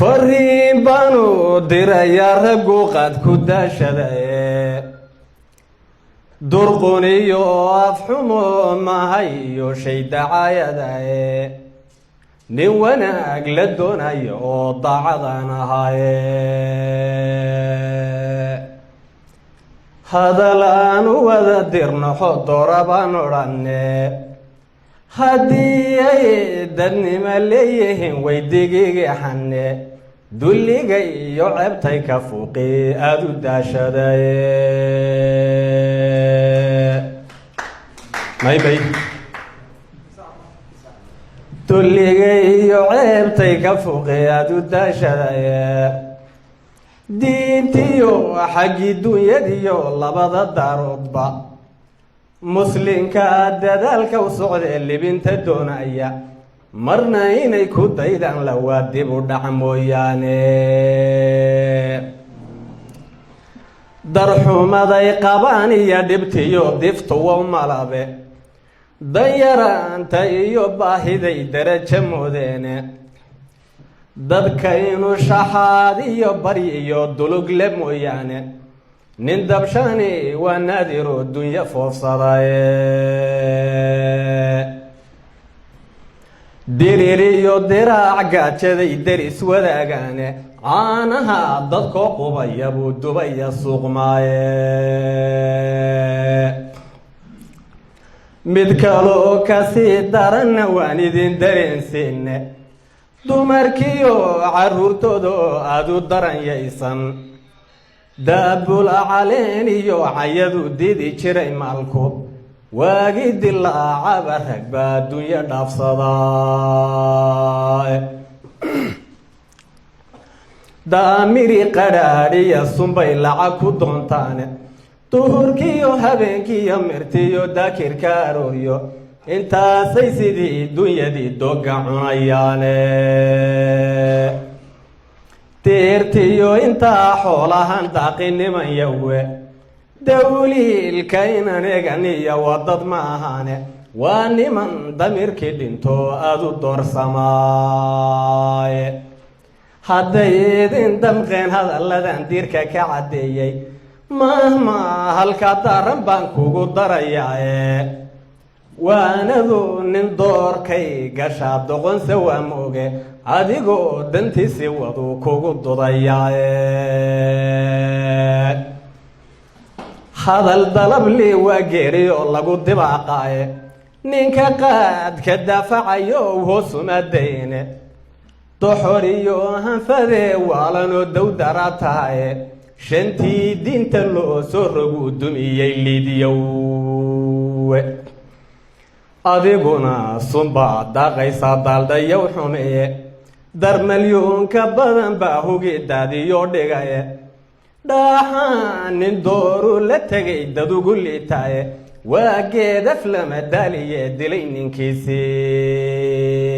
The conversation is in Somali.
fariin baanu dirayaa raggu qad ku daashadae durquniyo afxumo mahayo shay dacaayadae nin wanaag la doonayo oo daacadan ahaaye hadal aan u wada dirnaxo doorabaan odhanne haddii ay dadnimo leeyihiin weydigigaxanne dulliga iyo ceebtay ka fuuqi aada u daashadaye maybay dulliga iyo ceebtay ka fuuqi aada u daashadaye diintiyo xaggii dunyadiyo labada daaroodba muslinka dadaalka u socdee libinta doonaya marna inay ku daydaan la waa dib u dhac mooyaane darxumaday qabaan iyo dhibtiyo diftuwa malabe danyaraanta iyo baahiday darajo moodeene dadka inuu shaxaad iyo bari iyo dulugle mooyaane nin dabshani waa naadiro dunyo foofsadaye dirir iyo diraac gaajaday deris wadaagaane caanaha dadkoo qubaya buu dubaya suuqmaaye mid kaloo kasii daranna waan idin dareensiine dumarkiyo caruurtooda oo aada u daranyaysan daabula caleen iyo cayadu didi jiray maalku waagi dilaacaba rag baa dunyo dhaafsadaa daamiri qadhaadhiya sunbay lacag ku doontaane duhurkiiyo habeenkiiyo mirtiyo daakirka arooryo intaasay sidii dunyadii doga cunayaane tiirtiyo intaa xoolahan daaqiniman yawe dawliilka inan eganiya wadad ma ahaane waa niman damirkii dhinto aada u doorsamaaye hadday idin damqeen hadalladan diirka ka caddeeyey mahma halka daran baan kugu darayaae waanadu nin doorkay gashaa doqonse waa mooge adigoo dantiisi wadu kugu dudayaae hadal dalablii waa geeri oo lagu dibaaqaaye ninka qaadka daafacayo hoosuma dayne doxor iyo hanfadee waalanoo dawdara tahaye shantii diinta loo soo rogu dumiyey liidyowe adiguna sunbaa daaqaysaa daaldayow xumeeye darmalyuunka badan baa hugi daadiyo dhigaye dhaxaan nin dooru la tegay dad ugu liitaaye waa geedaf lama daaliye dilay ninkiisii